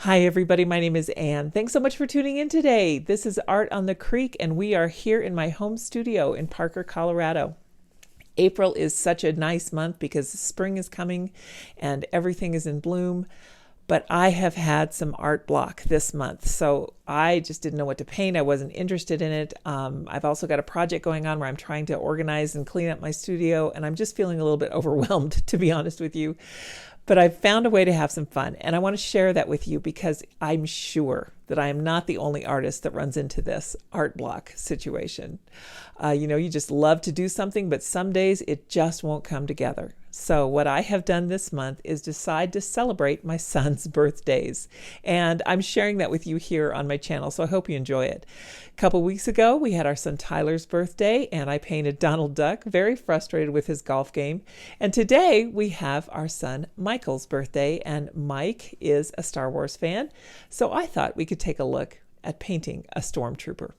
Hi everybody, my name is Anne. Thanks so much for tuning in today. This is Art on the Creek and we are here in my home studio in Parker, Colorado. April is such a nice month because spring is coming and everything is in bloom. But I have had some art block this month, so I just didn't know what to paint. I wasn't interested in it. I've also got a project going on where I'm trying to organize and clean up my studio, and I'm just feeling a little bit overwhelmed, to be honest with you. But I've found a way to have some fun, and I want to share that with you because I'm sure that I am not the only artist that runs into this art block situation. You just love to do something, but some days it just won't come together. So what I have done this month is decide to celebrate my son's birthdays. And I'm sharing that with you here on my channel, so I hope you enjoy it. A couple weeks ago, we had our son Tyler's birthday, and I painted Donald Duck, very frustrated with his golf game. And today, we have our son Michael's birthday, and Mike is a Star Wars fan. So I thought we could take a look at painting a stormtrooper.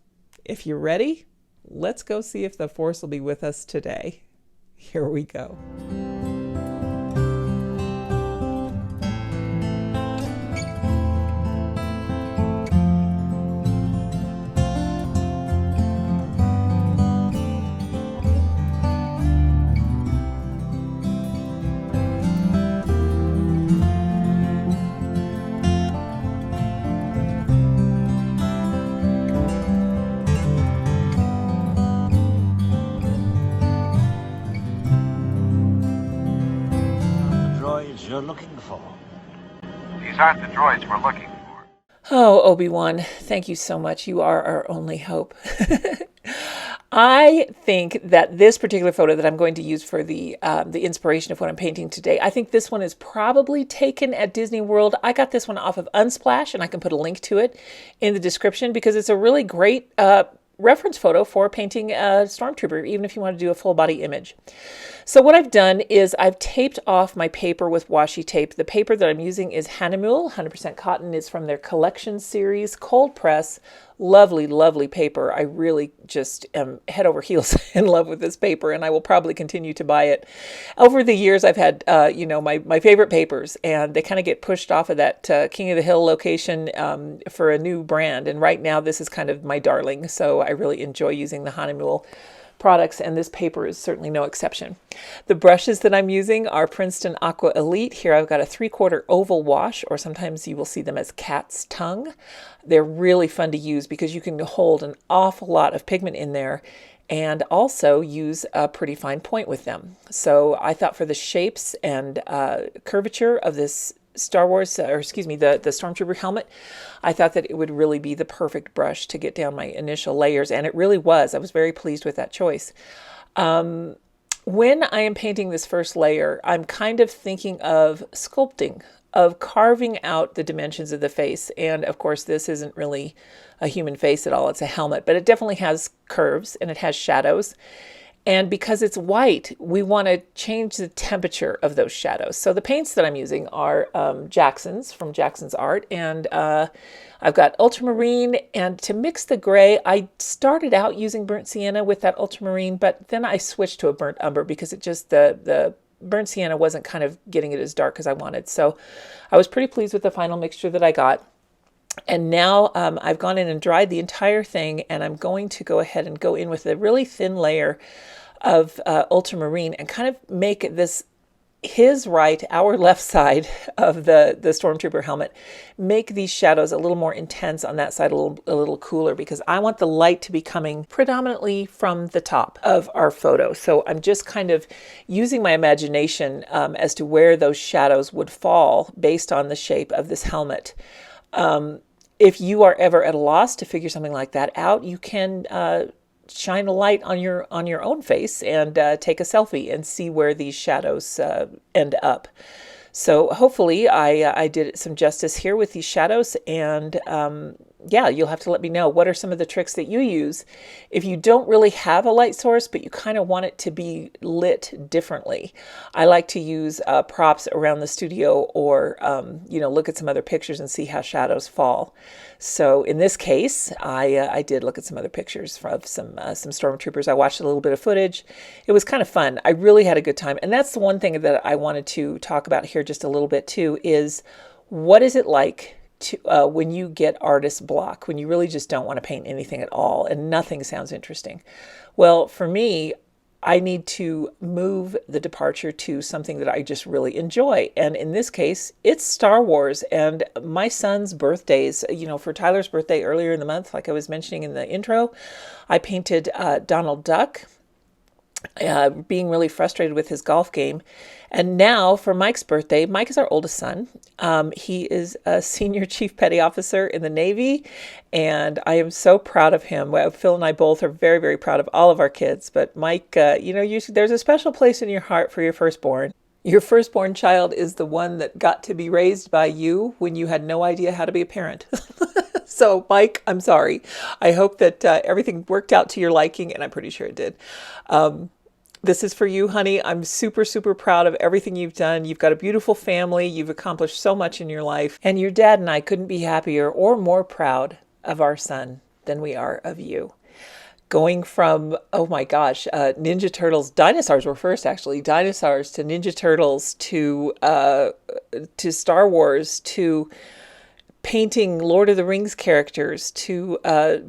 If you're ready, let's go see if the Force will be with us today. Here we go. You're looking for. These aren't the droids we're looking for. Oh, Obi-Wan, thank you so much. You are our only hope. I think that this particular photo that I'm going to use for the inspiration of what I'm painting today, I think this one is probably taken at Disney World. I got this one off of Unsplash, and I can put a link to it in the description because it's a really great reference photo for painting a stormtrooper, even if you want to do a full body image. So what I've done is I've taped off my paper with washi tape. The paper that I'm using is Hahnemühle, 100% cotton. It's from their collection series, cold press. Lovely, lovely paper. I really just am head over heels in love with this paper, and I will probably continue to buy it. Over the years, I've had, my favorite papers, and they kind of get pushed off of that King of the Hill location for a new brand. And right now, this is kind of my darling, so I really enjoy using the Hahnemühle products, and this paper is certainly no exception. The brushes that I'm using are Princeton Aqua Elite. Here I've got a 3/4 oval wash, or sometimes you will see them as cat's tongue. They're really fun to use because you can hold an awful lot of pigment in there and also use a pretty fine point with them. So I thought for the shapes and curvature of this the Stormtrooper helmet, I thought that it would really be the perfect brush to get down my initial layers, and it really was. I was very pleased with that choice. When I am painting this first layer, I'm kind of thinking of sculpting, of carving out the dimensions of the face, and of course this isn't really a human face at all, it's a helmet, but it definitely has curves and it has shadows. And because it's white, we want to change the temperature of those shadows. So the paints that I'm using are Jackson's, from Jackson's Art. And I've got ultramarine. And to mix the gray, I started out using burnt sienna with that ultramarine, but then I switched to a burnt umber because it just, the burnt sienna wasn't kind of getting it as dark as I wanted. So I was pretty pleased with the final mixture that I got. And now I've gone in and dried the entire thing, and I'm going to go ahead and go in with a really thin layer of ultramarine and kind of make this his right, our left side of the Stormtrooper helmet, make these shadows a little more intense on that side, a little cooler, because I want the light to be coming predominantly from the top of our photo. So I'm just kind of using my imagination as to where those shadows would fall based on the shape of this helmet. If you are ever at a loss to figure something like that out, you can shine a light on your own face and take a selfie and see where these shadows end up. So hopefully I did some justice here with these shadows, and yeah, you'll have to let me know what are some of the tricks that you use if you don't really have a light source, but you kind of want it to be lit differently. I like to use props around the studio, or look at some other pictures and see how shadows fall. So in this case, I did look at some other pictures of some stormtroopers. I watched a little bit of footage. It was kind of fun. I really had a good time, and that's the one thing that I wanted to talk about here just a little bit too, is what is it like when you get artist block, when you really just don't want to paint anything at all and nothing sounds interesting. Well, for me, I need to move the departure to something that I just really enjoy. And in this case, it's Star Wars. And my son's birthdays, for Tyler's birthday earlier in the month, like I was mentioning in the intro, I painted Donald Duck, being really frustrated with his golf game. And now for Mike's birthday, Mike is our oldest son. He is a senior chief petty officer in the Navy, and I am so proud of him. Well, Phil and I both are very, very proud of all of our kids. But Mike, there's a special place in your heart for your firstborn. Your firstborn child is the one that got to be raised by you when you had no idea how to be a parent. So, Mike, I'm sorry. I hope that everything worked out to your liking, and I'm pretty sure it did. This is for you, honey. I'm super, super proud of everything you've done. You've got a beautiful family. You've accomplished so much in your life. And your dad and I couldn't be happier or more proud of our son than we are of you. Going from, oh my gosh, Ninja Turtles, dinosaurs were first actually, dinosaurs to Ninja Turtles to Star Wars to painting Lord of the Rings characters to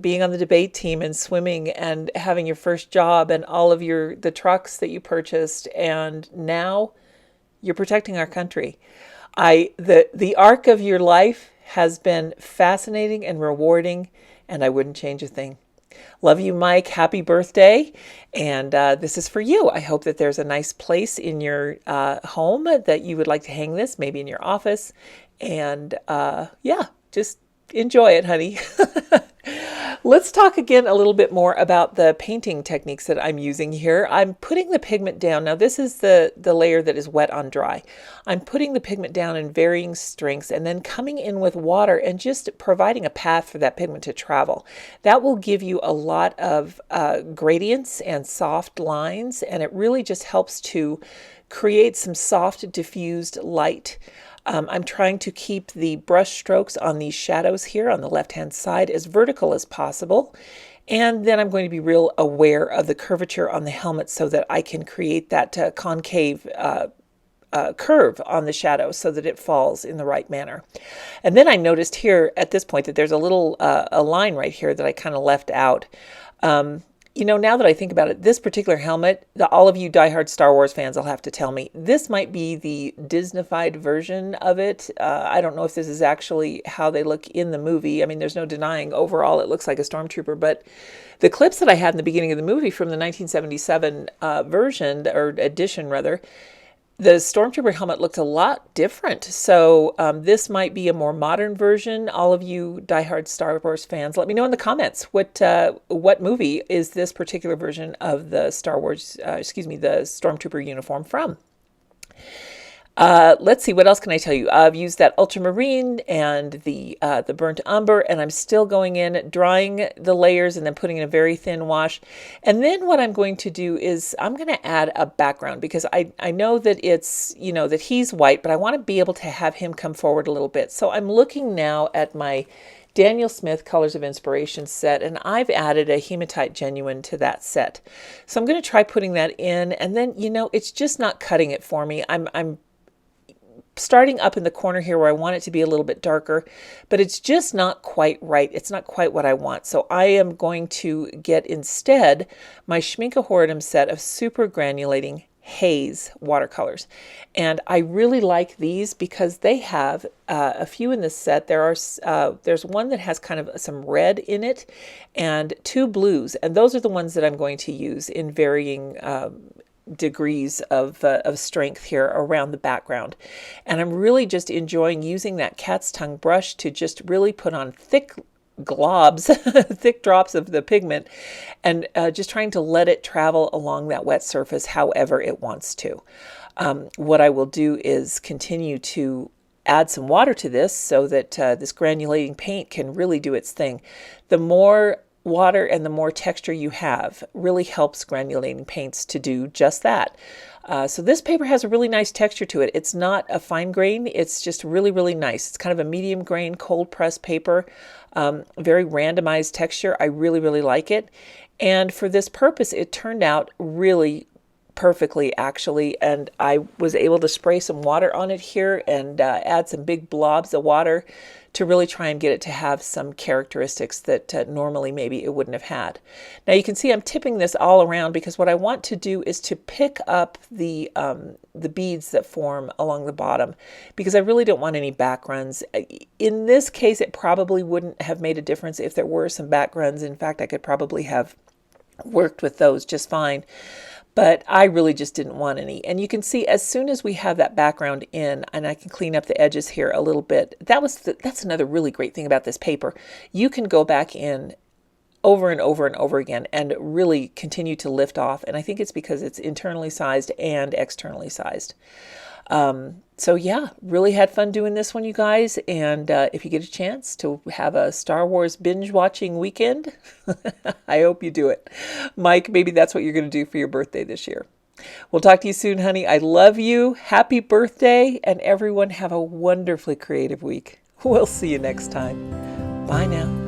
being on the debate team and swimming and having your first job and all of the trucks that you purchased, and now you're protecting our country. The arc of your life has been fascinating and rewarding, and I wouldn't change a thing. Love you, Mike. Happy birthday. And this is for you. I hope that there's a nice place in your home that you would like to hang this, maybe in your office. And just enjoy it, honey. Let's talk again a little bit more about the painting techniques that I'm using here. I'm putting the pigment down. Now, this is the layer that is wet on dry. I'm putting the pigment down in varying strengths and then coming in with water and just providing a path for that pigment to travel. That will give you a lot of gradients and soft lines, and it really just helps to create some soft, diffused light. I'm trying to keep the brush strokes on these shadows here on the left-hand side as vertical as possible. And then I'm going to be real aware of the curvature on the helmet so that I can create that concave curve on the shadow so that it falls in the right manner. And then I noticed here at this point that there's a little a line right here that I kind of left out. Now that I think about it, this particular helmet, all of you diehard Star Wars fans will have to tell me, this might be the Disneyfied version of it. I don't know if this is actually how they look in the movie. I mean, there's no denying overall it looks like a stormtrooper, but the clips that I had in the beginning of the movie from the 1977 version, or edition rather, the Stormtrooper helmet looked a lot different. So this might be a more modern version. All of you diehard Star Wars fans, let me know in the comments what movie is this particular version of the the Stormtrooper uniform from. Let's see, what else can I tell you? I've used that ultramarine and the burnt umber, and I'm still going in, drying the layers and then putting in a very thin wash. And then what I'm going to do is I'm going to add a background because I know that it's, that he's white, but I want to be able to have him come forward a little bit. So I'm looking now at my Daniel Smith Colors of Inspiration set, and I've added a hematite genuine to that set. So I'm going to try putting that in, and then, it's just not cutting it for me. I'm starting up in the corner here where I want it to be a little bit darker, but it's just not quite right. It's not quite what I want. So I am going to get instead my Schmincke Horadam set of super granulating Haze watercolors. And I really like these because they have a few in this set. There's one that has kind of some red in it and two blues. And those are the ones that I'm going to use in varying degrees of strength here around the background. And I'm really just enjoying using that cat's tongue brush to just really put on thick globs, thick drops of the pigment, and just trying to let it travel along that wet surface however it wants to. What I will do is continue to add some water to this so that this granulating paint can really do its thing. The more water and the more texture you have really helps granulating paints to do just that. So this paper has a really nice texture to it. It's not a fine grain. It's just really, really nice. It's kind of a medium grain cold press paper, very randomized texture. I really, really like it. And for this purpose, it turned out really perfectly actually, and I was able to spray some water on it here and add some big blobs of water to really try and get it to have some characteristics that normally maybe it wouldn't have had. Now you can see I'm tipping this all around because what I want to do is to pick up the beads that form along the bottom, because I really don't want any backgrounds. In this case, it probably wouldn't have made a difference if there were some backgrounds. In fact, I could probably have worked with those just fine. But I really just didn't want any. And you can see as soon as we have that background in, and I can clean up the edges here a little bit, that's another really great thing about this paper. You can go back in over and over and over again and really continue to lift off. And I think it's because it's internally sized and externally sized. So yeah, really had fun doing this one, you guys. And if you get a chance to have a Star Wars binge watching weekend, I hope you do it. Mike, maybe that's what you're going to do for your birthday this year. We'll talk to you soon, honey. I love you. Happy birthday. And everyone have a wonderfully creative week. We'll see you next time. Bye now.